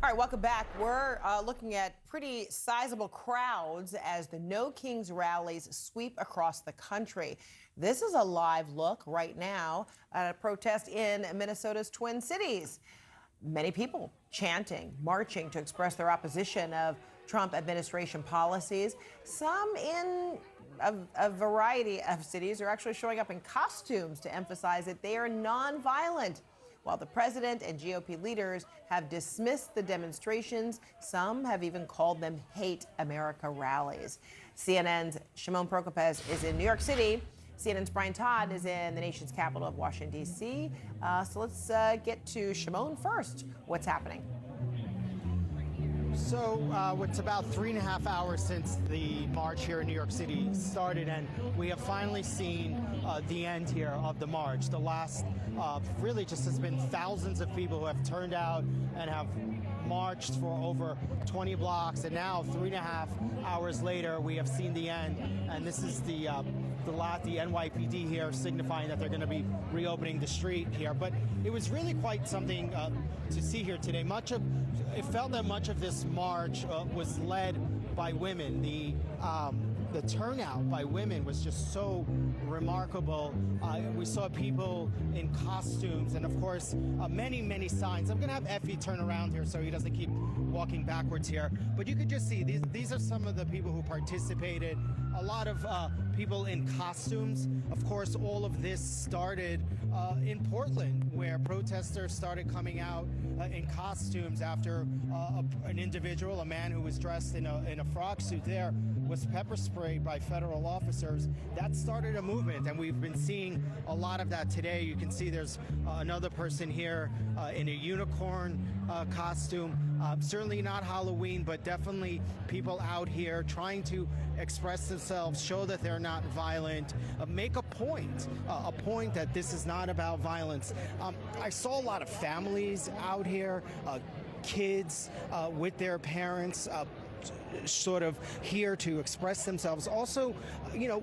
All right, welcome back. We're looking at pretty sizable crowds as the No Kings rallies sweep across the country. This is a live look right now at a protest in Minnesota's Twin Cities. Many people chanting, marching to express their opposition of Trump administration policies. Some in a variety of cities are actually showing up in costumes to emphasize that they are nonviolent. While the president and GOP leaders have dismissed the demonstrations, some have even called them Hate America rallies. CNN's Shimon Prokupecz is in New York City. CNN's Brian Todd is in the nation's capital of Washington, D.C. So let's get to Shimon first. What's happening? So it's about 3.5 hours since the march here in New York City started, and we have finally seen the end here of the march. The last really just has been thousands of people who have turned out and have marched for over 20 blocks, and now 3.5 hours later we have seen the end, and this is the NYPD here signifying that they're going to be reopening the street here. But it was really quite something to see here today. It felt that much of this march was led by women. The turnout by women was just so remarkable. We saw people in costumes and, of course, many signs. I'm going to have Effie turn around here so he doesn't keep walking backwards here. But you could just see these are some of the people who participated. A lot of people in costumes. Of course, all of this started in Portland, where protesters started coming out in costumes after an individual, a man who was dressed in a frog suit there, was pepper sprayed by federal officers. That started a movement, and we've been seeing a lot of that today. You can see there's another person here in a unicorn costume. Certainly not Halloween, but definitely people out here trying to express themselves, show that they're not violent, make a point that this is not about violence. I saw a lot of families out here, kids with their parents, sort of here to express themselves. Also, you know,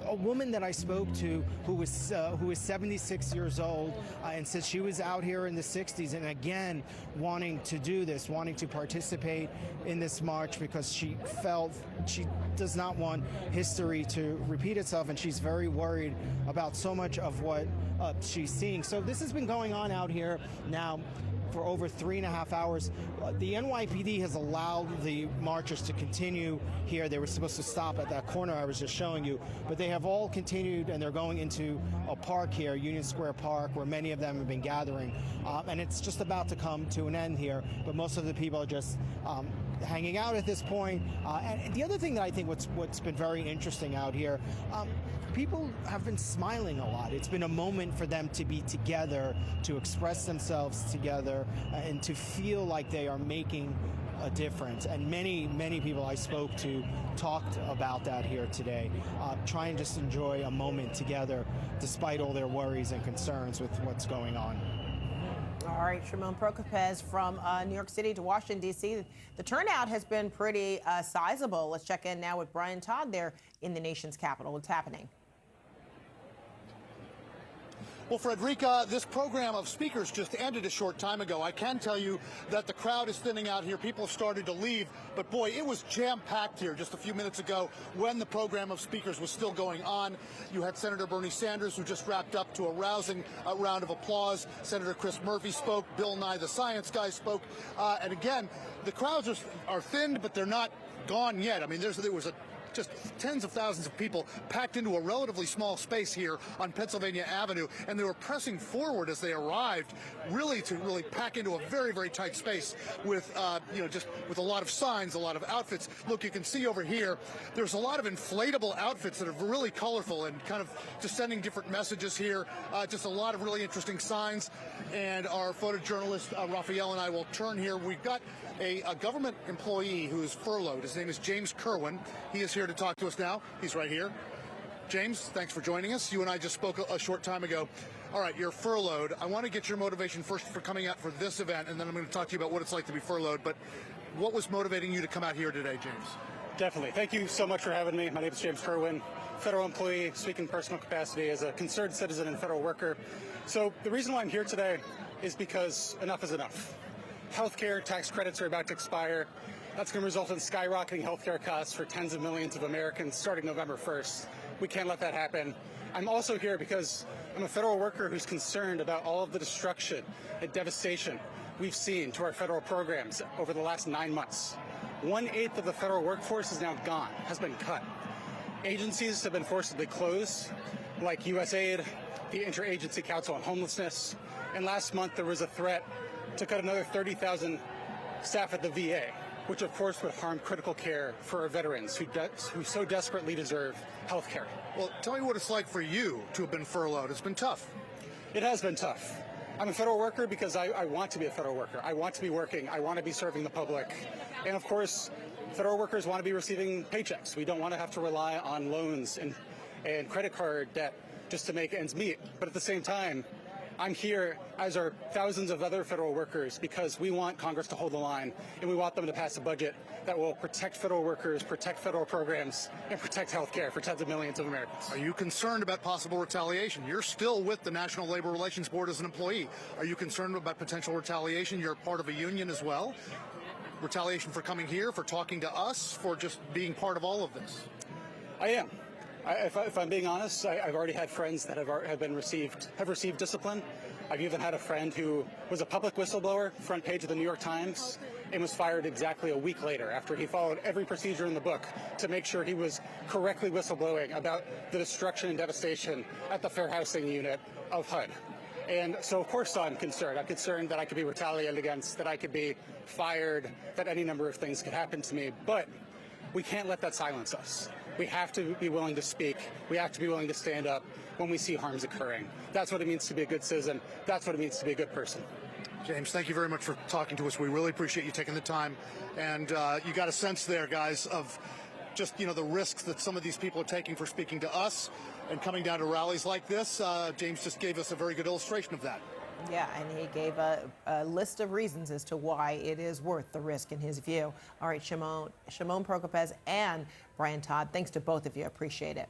a woman that I spoke to who is 76 years old and said she was out here in the 60s and again wanting to do this, wanting to participate in this march because she felt she does not want history to repeat itself, and she's very worried about so much of what she's seeing. So this has been going on out here now for over 3.5 hours. The NYPD has allowed the marchers to continue here. They were supposed to stop at that corner I was just showing you, but they have all continued, and they're going into a park here, Union Square Park, where many of them have been gathering. And it's just about to come to an end here, but most of the people are just hanging out at this point. And the other thing that I think what's been very interesting out here, people have been smiling a lot. It's been a moment for them to be together, to express themselves together, and to feel like they are making a difference. And many people I spoke to talked about that here today, trying to just enjoy a moment together despite all their worries and concerns with what's going on. All right, Shimon Prokupecz from New York City to Washington, D.C. The turnout has been pretty sizable. Let's check in now with Brian Todd there in the nation's capital. What's happening? Well, Fredricka, this program of speakers just ended a short time ago. I can tell you that the crowd is thinning out here. People have started to leave, but boy, it was jam-packed here just a few minutes ago when the program of speakers was still going on. You had Senator Bernie Sanders, who just wrapped up to a rousing round of applause. Senator Chris Murphy spoke. Bill Nye, the science guy, spoke. And again, the crowds are thinned, but they're not gone yet. I mean, there was just tens of thousands of people packed into a relatively small space here on Pennsylvania Avenue, and they were pressing forward as they arrived, really to pack into a very, very tight space with, just with a lot of signs, a lot of outfits. Look, you can see over here, there's a lot of inflatable outfits that are really colorful and kind of just sending different messages here. Just a lot of really interesting signs. And our photojournalist, Raphael, and I will turn here. We've got a government employee who is furloughed. His name is James Kerwin. He is here to talk to us now. He's right here. James, thanks for joining us. You and I just spoke a short time ago. All right, you're furloughed. I want to get your motivation first for coming out for this event, and then I'm going to talk to you about what it's like to be furloughed. But what was motivating you to come out here today, James? Definitely. Thank you so much for having me. My name is James Kerwin, federal employee, speaking in personal capacity as a concerned citizen and federal worker. So the reason why I'm here today is because enough is enough. Healthcare tax credits are about to expire. That's going to result in skyrocketing healthcare costs for tens of millions of Americans starting November 1st. We can't let that happen. I'm also here because I'm a federal worker who's concerned about all of the destruction and devastation we've seen to our federal programs over the last 9 months. 1/8 of the federal workforce is now gone, has been cut. Agencies have been forcibly closed, like USAID, the Interagency Council on Homelessness, and last month there was a threat to cut another 30,000 staff at the VA, which of course would harm critical care for our veterans who so desperately deserve health care. Well, tell me what it's like for you to have been furloughed. It's been tough. It has been tough. I'm a federal worker because I want to be a federal worker. I want to be working. I want to be serving the public. And of course, federal workers want to be receiving paychecks. We don't want to have to rely on loans and credit card debt just to make ends meet. But at the same time, I'm here, as are thousands of other federal workers, because we want Congress to hold the line, and we want them to pass a budget that will protect federal workers, protect federal programs, and protect health care for tens of millions of Americans. Are you concerned about possible retaliation? You're still with the National Labor Relations Board as an employee. Are you concerned about potential retaliation? You're part of a union as well. Retaliation for coming here, for talking to us, for just being part of all of this? I am. If I'm being honest, I've already had friends that have received discipline. I've even had a friend who was a public whistleblower, front page of the New York Times, and was fired exactly a week later after he followed every procedure in the book to make sure he was correctly whistleblowing about the destruction and devastation at the Fair Housing Unit of HUD. And so, of course, I'm concerned. I'm concerned that I could be retaliated against, that I could be fired, that any number of things could happen to me. But we can't let that silence us. We have to be willing to speak. We have to be willing to stand up when we see harms occurring. That's what it means to be a good citizen. That's what it means to be a good person. James, thank you very much for talking to us. We really appreciate you taking the time. And you got a sense there, guys, of just, the risks that some of these people are taking for speaking to us and coming down to rallies like this. James just gave us a very good illustration of that. Yeah, and he gave a list of reasons as to why it is worth the risk in his view. All right, Shimon Prokupecz and Brian Todd, thanks to both of you. Appreciate it.